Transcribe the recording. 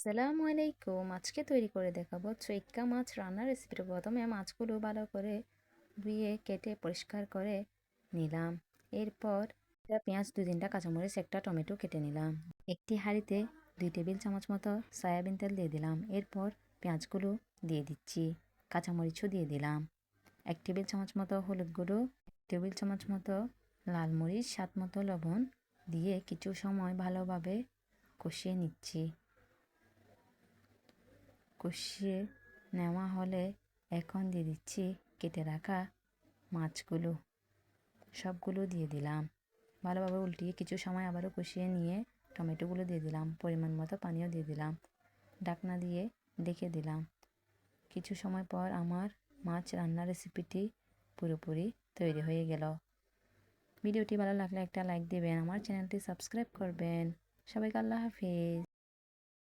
আসসালামু আলাইকুম। আজকে তৈরি করে দেখাবো চৈক্কা মাছ রান্নার রেসিপিটা। প্রথমে মাছগুলো ভালো করে ধুয়ে কেটে পরিষ্কার করে নিলাম। এরপর পেঁয়াজ 2-3টা কাঁচামরিচ, একটা টমেটো কেটে নিলাম। একটি হাঁড়িতে 2 টেবিল চামচ মতো সয়াবিন তেল দিয়ে দিলাম। এরপর পেঁয়াজগুলো দিয়ে দিচ্ছি, কাঁচামরিচও দিয়ে দিলাম। 1 টেবিল চামচ মতো হলুদ গুঁড়ো, 1 টেবিল চামচ মতো লাল মরিচ, স্বাদ মতো লবণ দিয়ে কিছু সময় ভালোভাবে কষিয়ে নিচ্ছি। কষিয়ে নেওয়া হলে এখন দিয়ে দিচ্ছি কেটে রাখা মাছগুলো, সবগুলো দিয়ে দিলাম। ভালোভাবে উল্টিয়ে কিছু সময় আবারও কষিয়ে নিয়ে টমেটোগুলো দিয়ে দিলাম, পরিমাণ মতো পানিও দিয়ে দিলাম, ঢাকনা দিয়ে ঢেকে দিলাম। কিছু সময় পর আমার মাছ রান্নার রেসিপিটি পুরোপুরি তৈরি হয়ে গেল। ভিডিওটি ভালো লাগলে একটা লাইক দিবেন, আমার চ্যানেলটি সাবস্ক্রাইব করবেন। সবাইকে আল্লাহ হাফিজ।